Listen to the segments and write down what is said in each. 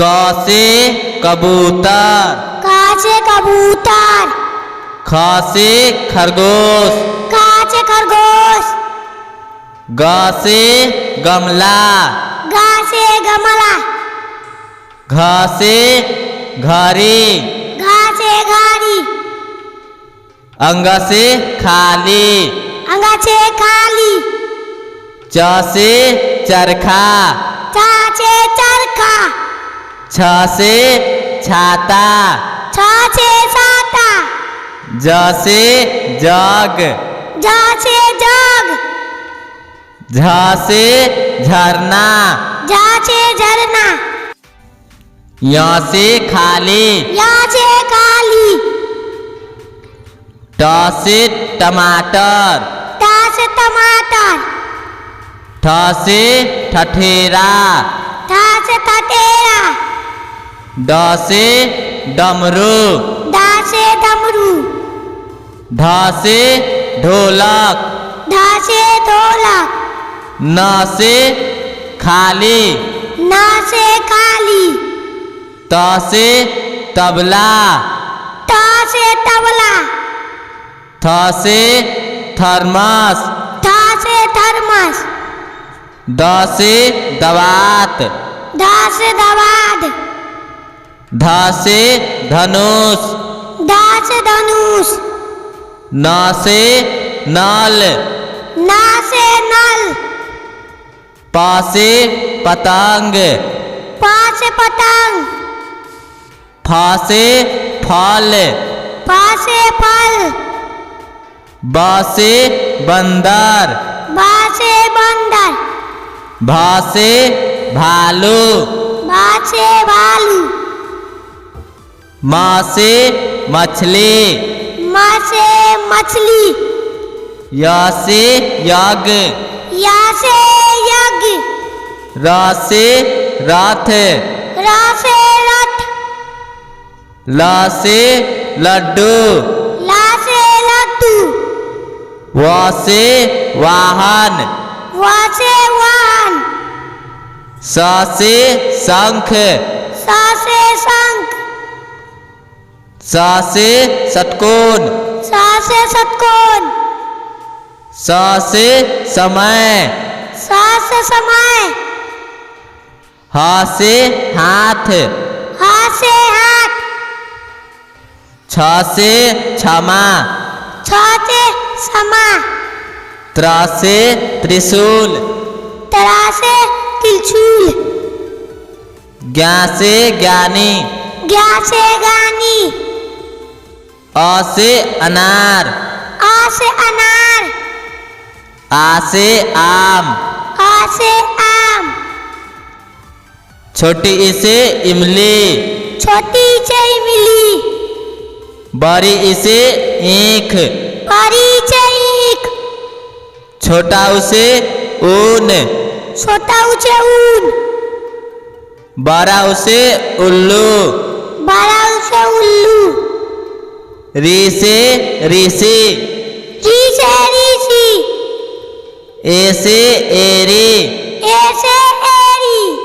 क से कबूतर, क से कबूतर। ख से खरगोश, ख से खरगोश। ग से गमला, ग से गमला। घ से घड़ी, घ से घड़ी। अंग से खाली, अंग से खाली। च से चरखा, च से चरखा। छ से छाता, छ से छाता। ज से जग, ज से जग। झ से झरना, झ से झरना। य से खाली, य से खाली। ट से टमाटर, ट से टमाटर। ठ से ठठेरा, ठ से ठठेरा। ड से डमरू, ड से डमरू। ढ से ढोलक, ढ से ढोलक। न से खाली, न से खाली। त से तबला, त से तबला। थ से थर्मस, थ से थर्मस। द से दवात, ध से दवात। ध से धनुष, ध से धनुष। न से नल, न से नल। प से पतंग, प से पतंग। फ से फल, फ से फल। ब से बंदर, ब से बंदर। भ से भालू, भ से भालू। म से मछली, म से मछली। य से यज्ञ, य से यज्ञ। र से रथ, र से रथ। ल से लड्डू, ल से लड्डू। व से वाहन, व से वाहन। स से शंख, स से शंख। स से षटकोण, स से षटकोण। स से समय, स से समय। ह से हाथ, ह से हाथ। छ से क्षमा, छ से क्षमा। त्र से त्रिशूल, त्र से त्रिशूल। ज्ञ से ज्ञानी, ज्ञ से ज्ञानी। अ से अनार, अ से अनार। आ से आम, आ से आम। छोटी ई से इमली, छोटी से इमली। बड़ी ई से ईख, बड़ी से ईख। छोटा ऊ से ऊन, छोटा ऊ से ऊन। बड़ा ऊ से उल्लू, बड़ा ऊ से उल्लू। री से ऋषि, री से ऋषि। ए से एरी, ए से एरी।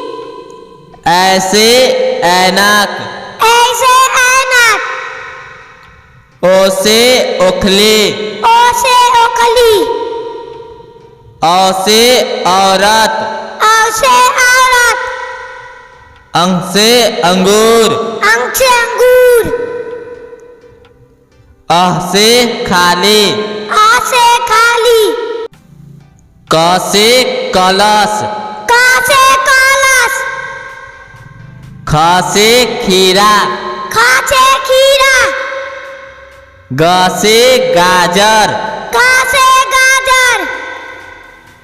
ऐ से ऐनक, ऐसे ऐनक। ओ से ओखली, ओ से ओखली। औ से औरत, औ से औरत। अंग से अंगूर, अंग से अंगूर। अह से खाली, आ से खाली। क से कलश, क से कलश। ख से खीरा, ख से खीरा। ग से गाजर, ग से गाजर।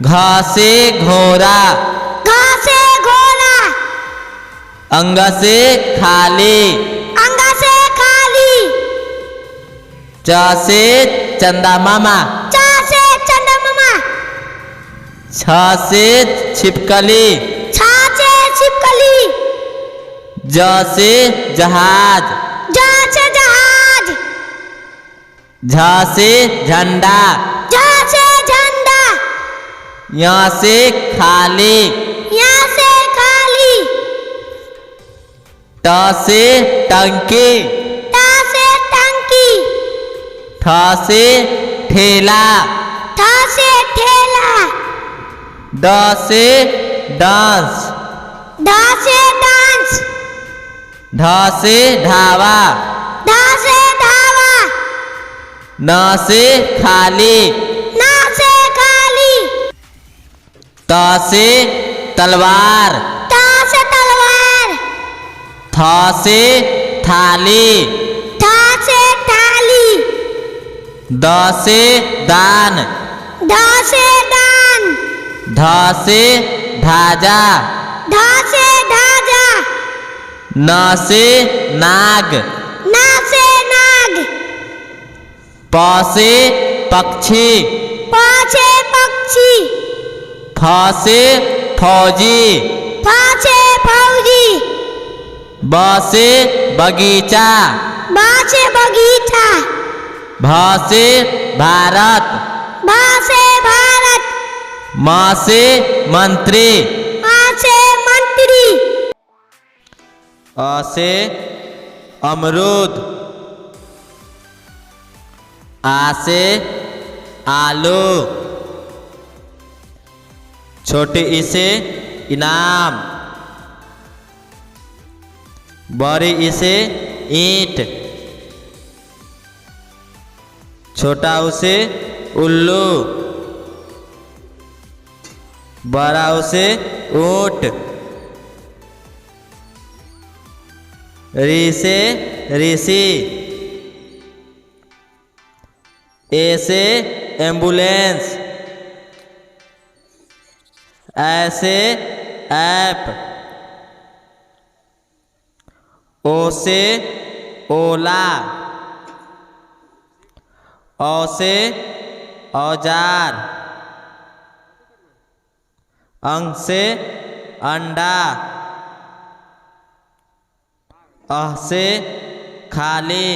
घ से घोड़ा, घ से घोड़ा। अंग से खाली, अंग से खाली। च से चंदा मामा, च से चंद्रमा। छ से छिपकली, छ से छिपकली। ज से जहाज, ज से जहाज। झ से झंडा, झ से झंडा। यहाँ से खाली, यहाँ से खाली। ट से टंकी, ट से टंकी, ठ से ठेला, ठ से ठेला, ड से डांस, ढ से डांस, ढ से ढाबा, ढ से ढाबा, न से खाली, न से खाली, त से तलवार, त से तलवार, थ से थाली, थ से थाली, द से दान, ध से दान, ध से ढाजा, ध से ढाजा, न से नाग, न से नाग, प से पक्षी, प से पक्षी, फ से फौजी, फ से फौजी, ब से बगीचा, ब से बगीचा, भ से भारत, भ से भारत, म से मंत्री, म से मंत्री, अ से अमरूद, आ से आलू, छोटी ई से इनाम, बड़ी ई से ईंट, छोटा ऊ से उल्लू, बड़ा ऊ से ऊंट, री से ऋषि, ए से एम्बुलेंस, ऐसे ऐप, ओ से ओला, औ से औजार, अंग से अंडा, अह से खाली,